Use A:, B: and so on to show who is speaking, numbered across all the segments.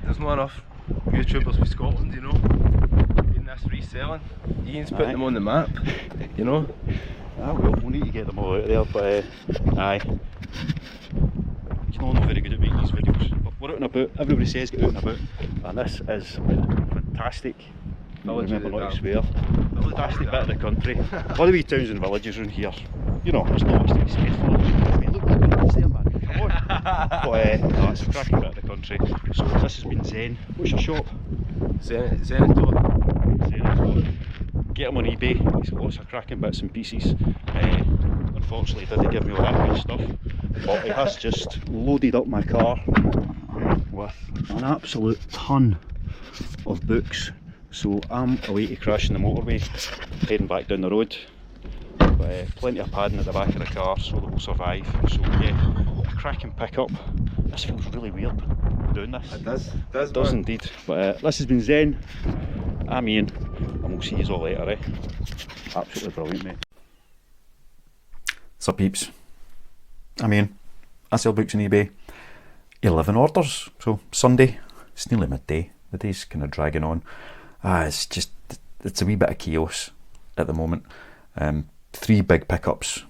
A: there's not enough YouTubers from Scotland, you know, doing this reselling. Ian's putting them on the map, you know.
B: We'll need to get them all out there, but aye. You're not very good at making these videos, but we're out and about. Everybody says get out and about, and this is fantastic. Remember not to swear. Fantastic bit of the country. All the wee towns and villages around here, you know, there's not much to be said for them. I mean, look at the hills there, man. Come on. But no, it's a cracking bit of the country. So this has been Zen. What's your shop?
A: Zenithor.
B: Get him on eBay. He's got lots of cracking bits and pieces. Unfortunately, he didn't give me all that good stuff, but he has just loaded up my car with an absolute ton of books. So I'm away to crashing the motorway, heading back down the road. But plenty of padding at the back of the car so that we'll survive. So yeah, a cracking pickup. This feels really weird doing this.
A: It does
B: Indeed. But this has been Zen. I'm Ian, and we'll see you all later. Absolutely brilliant, mate. Sup peeps, I'm Ian. I sell books on eBay. 11 orders, so Sunday, it's nearly midday, the day's kind of dragging on. It's a wee bit of chaos at the moment. 3 big pickups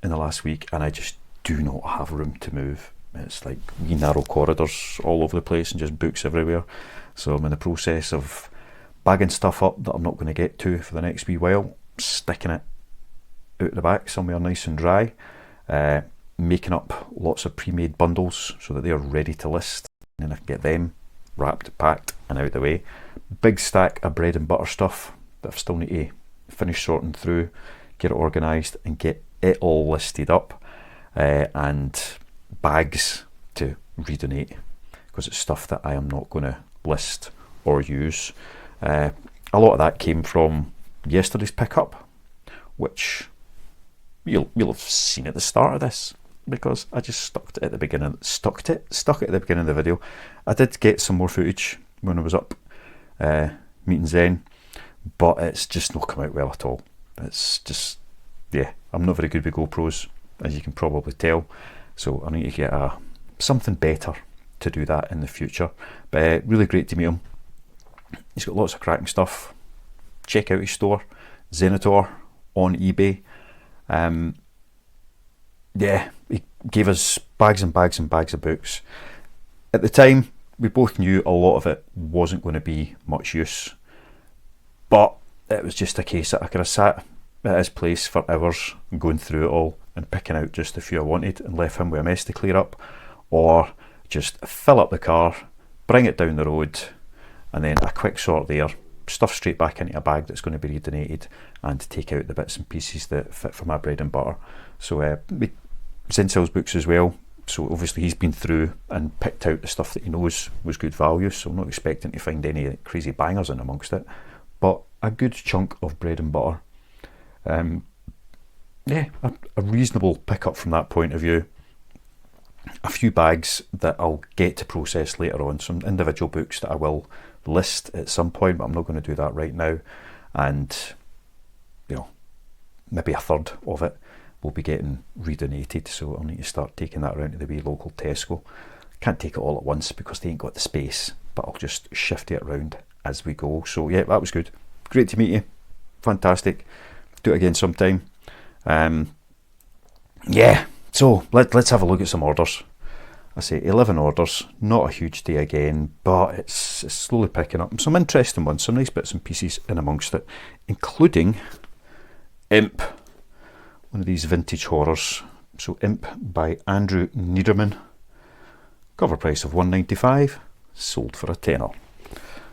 B: in the last week, and I just do not have room to move. It's like wee narrow corridors all over the place and just books everywhere. So I'm in the process of bagging stuff up that I'm not going to get to for the next wee while, sticking it out the back somewhere nice and dry, making up lots of pre-made bundles so that they are ready to list, and then I can get them wrapped, packed and out of the way. Big stack of bread and butter stuff that I still need to finish sorting through, get it organised and get it all listed up, and bags to redonate because it's stuff that I am not going to list or use. A lot of that came from yesterday's pickup, which you'll have seen at the start of this because I just stuck it at the beginning of the video. I did get some more footage when I was up meeting Zen, but it's just not come out well at all. It's just, yeah, I'm not very good with GoPros, as you can probably tell, so I need to get something better to do that in the future. But really great to meet him. He's got lots of cracking stuff. Check out his store, Zenithor, on eBay. Yeah, he gave us bags and bags and bags of books. At the time, we both knew a lot of it wasn't going to be much use, but it was just a case that I could have sat at his place for hours going through it all and picking out just a few I wanted and left him with a mess to clear up, or just fill up the car, bring it down the road, and then a quick sort there, stuff straight back into a bag that's going to be redonated, and take out the bits and pieces that fit for my bread and butter. So Zen sells books as well, so obviously he's been through and picked out the stuff that he knows was good value, so I'm not expecting to find any crazy bangers in amongst it, but a good chunk of bread and butter. Yeah, a reasonable pickup from that point of view. A few bags that I'll get to process later on, some individual books that I will list at some point, but I'm not going to do that right now, and you know, maybe a third of it will be getting redonated, so I'll need to start taking that around to the wee local Tesco. Can't take it all at once because they ain't got the space, but I'll just shift it around as we go. So yeah, that was good. Great to meet you. Fantastic. Do it again sometime. Yeah, so let's have a look at some orders. I say 11 orders, not a huge day again, but it's slowly picking up. Some interesting ones, some nice bits and pieces in amongst it, including Imp, one of these vintage horrors. So Imp by Andrew Niederman, cover price of $1.95, sold for a tenner.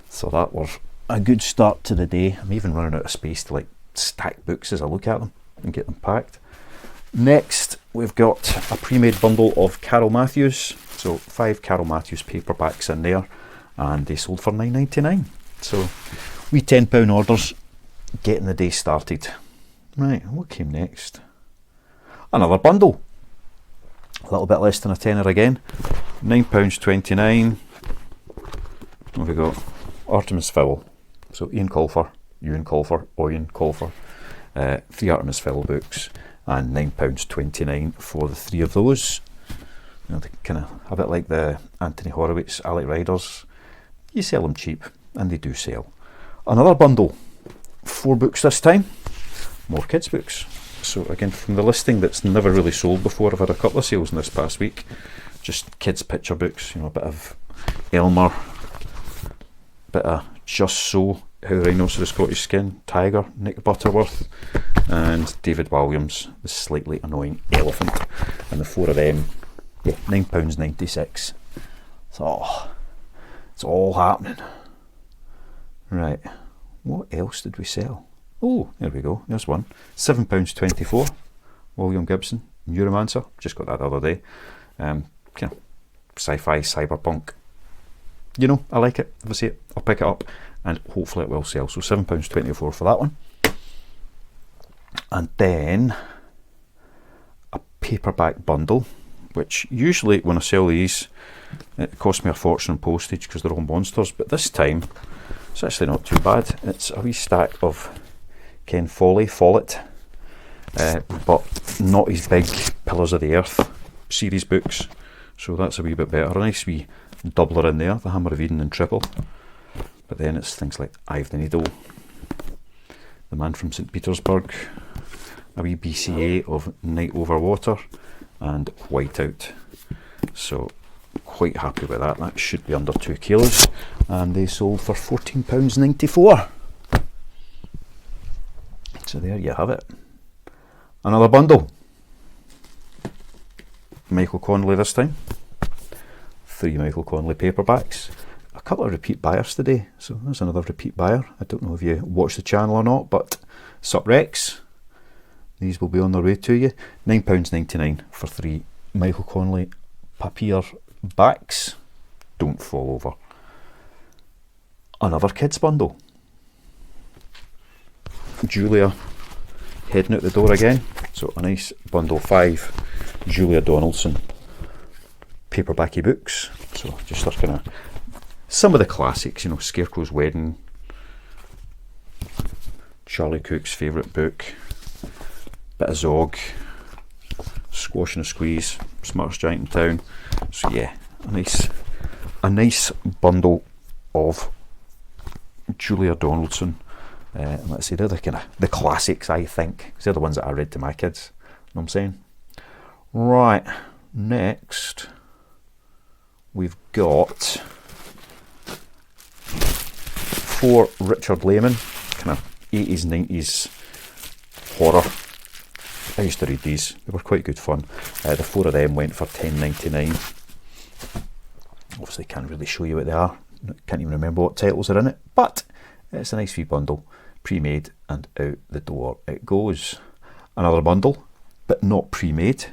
B: So that was a good start to the day. I'm even running out of space to like stack books as I look at them and get them packed. Next, we've got a pre-made bundle of Carol Matthews. So 5 Carol Matthews paperbacks in there, and they sold for $9.99. So we £10 orders, getting the day started. Right, what came next? Another bundle. A little bit less than a tenner again. £9.29. What have we got? Artemis Fowl. So Ian Colfer, Ewan Colfer, Owen Colfer. 3 Artemis Fowl books, and £9.29 for the 3 of those. You know, kind of a bit like the Anthony Horowitz Alec Riders. you sell them cheap, and they do sell. Another bundle, 4 books this time, more kids books. So again, from the listing that's never really sold before, I've had a couple of sales in this past week. Just kids picture books, you know, a bit of Elmer, bit of Just So, How the Rhinoceros Got His Skin, Tiger, Nick Butterworth, and David Williams, The Slightly Annoying Elephant. And the 4 of them, yeah, £9.96. So it's all happening. Right, what else did we sell? Oh, there we go, there's one. £7.24, William Gibson, Neuromancer, just got that the other day. You know, sci-fi, cyberpunk. You know, I like it. If I see it, I'll pick it up, and hopefully it will sell. So £7.24 for that one. And then a paperback bundle, which usually when I sell these, it costs me a fortune on postage because they're all monsters, but this time it's actually not too bad. It's a wee stack of Ken Follett, but not his big Pillars of the Earth series books, so that's a wee bit better. A nice wee doubler in there, The Hammer of Eden and Triple, but then it's things like Eye of the Needle, The Man from St. Petersburg, a wee BCA of Night Over Water, and Whiteout. So quite happy with that. That should be under 2 kilos, and they sold for £14.94. So there you have it. Another bundle. Michael Connolly this time. 3 Michael Connolly paperbacks. A couple of repeat buyers today, so there's another repeat buyer. I don't know if you watch the channel or not, but sup Rex, these will be on their way to you. £9.99 for 3 Michael Connolly papier backs. Don't fall over. Another kids bundle. Julia heading out the door again, so a nice bundle, 5 Julia Donaldson paperbacky books. So just our kind of some of the classics, you know, Scarecrow's Wedding, Charlie Cook's favourite book, bit of Zog, Squash and a Squeeze, Smartest Giant in Town. So yeah, a nice bundle of Julia Donaldson. Let's see, they're the kind of the classics, I think, because they're the ones that I read to my kids. You know what I'm saying? Right, next we've got 4 Richard Lehman, kind of 80s, 90s horror. I used to read these, they were quite good fun. The 4 of them went for £10.99. Obviously can't really show you what they are, can't even remember what titles are in it, but it's a nice wee bundle, pre-made, and out the door it goes. Another bundle, but not pre-made,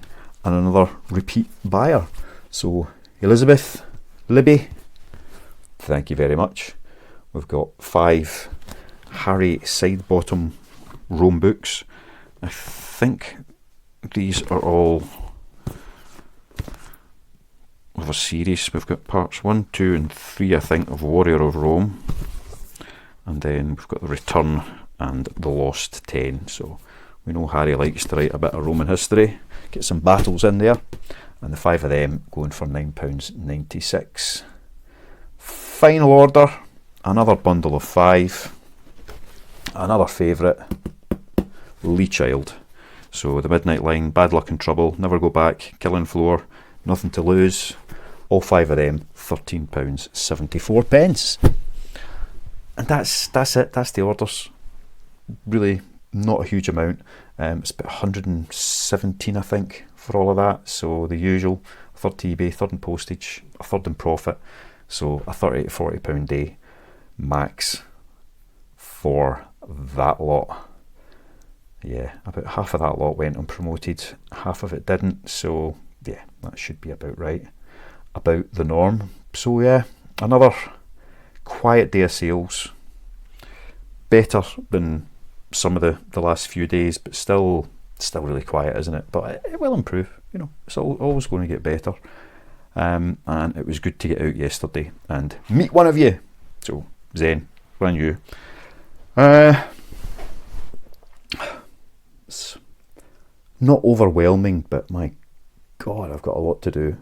B: and another repeat buyer. So Elizabeth, Libby, thank you very much. We've got 5 Harry Sidebottom Rome books. I think these are all of a series. We've got parts 1, 2 and 3, I think, of Warrior of Rome, and then we've got The Return and The Lost 10. So we know Harry likes to write a bit of Roman history, get some battles in there, and the 5 of them going for £9.96. Final order, another bundle of 5, another favourite, Lee Child. So The Midnight Line, Bad Luck and Trouble, Never Go Back, Killing Floor, Nothing to Lose, all 5 of them £13.74. And that's it, that's the orders. Really not a huge amount. It's about 117, I think, for all of that. So the usual, a third to eBay, third in postage, a third in profit. So a £30 to £40 day max for that lot. Yeah, about half of that lot went unpromoted, half of it didn't. So yeah, that should be about right, about the norm. So yeah, another quiet day of sales. Better than some of the last few days, but still really quiet, isn't it? But it will improve, you know, it's always going to get better. And it was good to get out yesterday and meet one of you. So Zen, brand new. It's not overwhelming, but my God, I've got a lot to do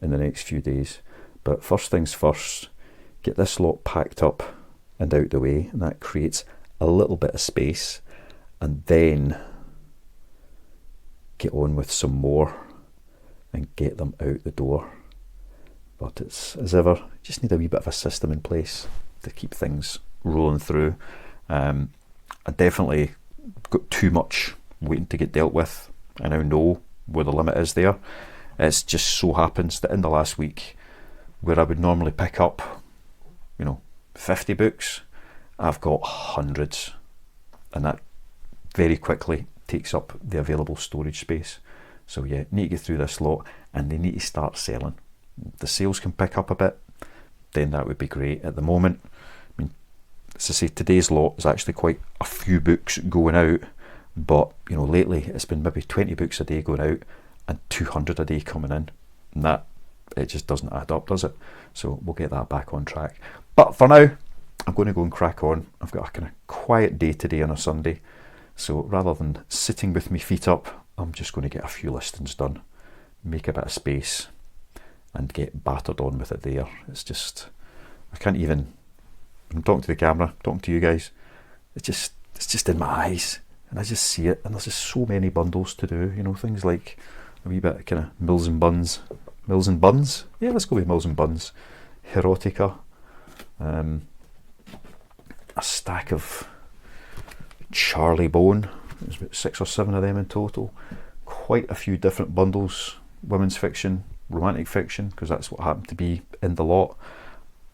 B: in the next few days. But first things first, get this lot packed up and out the way, and that creates a little bit of space, and then get on with some more and get them out the door. But it's, as ever, just need a wee bit of a system in place to keep things rolling through. I definitely got too much waiting to get dealt with. I now know where the limit is there. It just so happens that in the last week, where I would normally pick up, 50 books, I've got hundreds, and that very quickly takes up the available storage space. So yeah, need to get through this lot, and they need to start selling. The sales can pick up a bit, then that would be great. At the moment, as I say, today's lot is actually quite a few books going out, but lately it's been maybe 20 books a day going out and 200 a day coming in, and that, it just doesn't add up, does it? So we'll get that back on track. But for now, I'm going to go and crack on. I've got a kind of quiet day today on a Sunday, so rather than sitting with my feet up, I'm just going to get a few listings done, make a bit of space, and get battered on with it there. It's just, I can't even, I'm talking to the camera, talking to you guys, it's just in my eyes, and I just see it, and there's just so many bundles to do, things like a wee bit of kind of Mills and Buns, yeah, let's go with Mills and Buns, Erotica, a stack of Charlie Bone, there's about 6 or 7 of them in total, quite a few different bundles, women's fiction, romantic fiction, because that's what happened to be in the lot,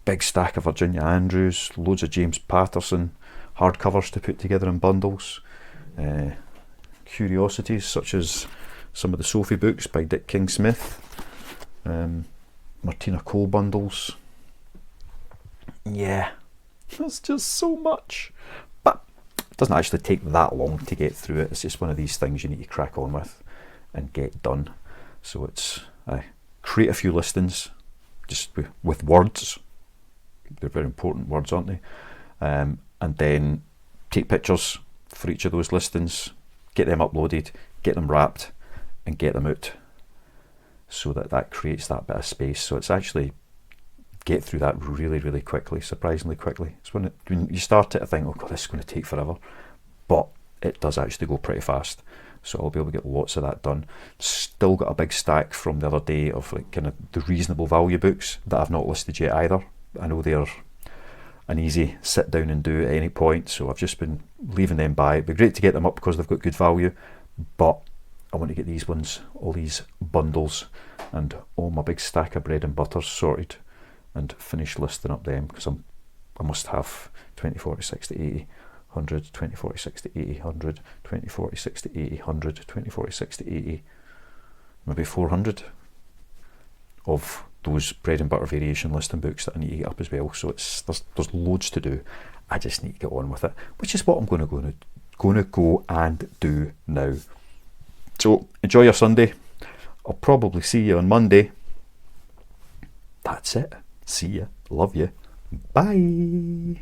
B: big stack of Virginia Andrews, loads of James Patterson hardcovers to put together in bundles, curiosities such as some of the Sophie books by Dick King Smith, Martina Cole bundles. Yeah, there's just so much, but it doesn't actually take that long to get through it. It's just one of these things you need to crack on with and get done. So it's create a few listings just with words. They're very important words, aren't they? And then take pictures for each of those listings, get them uploaded, get them wrapped, and get them out, so that creates that bit of space. So it's actually get through that really, really quickly, surprisingly quickly. It's when you start it, I think, oh God, this is going to take forever, but it does actually go pretty fast. So I'll be able to get lots of that done. Still got a big stack from the other day of like kind of the reasonable value books that I've not listed yet either. I know they're an easy sit down and do at any point, so I've just been leaving them by. It'd be great to get them up because they've got good value, but I want to get these ones, all these bundles, and all my big stack of bread and butters sorted and finish listing up them, because I must have 20, 40, 60, 80, 100, 20, 40, 60, 80, 100, 20, 40, 60, 80, 100, 20, 40, 60, 80, maybe 400 of those bread and butter variation listing books that I need to get up as well. So there's loads to do. I just need to get on with it, which is what I'm going to go and do now. So enjoy your Sunday. I'll probably see you on Monday. That's it. See ya. Love you. Bye.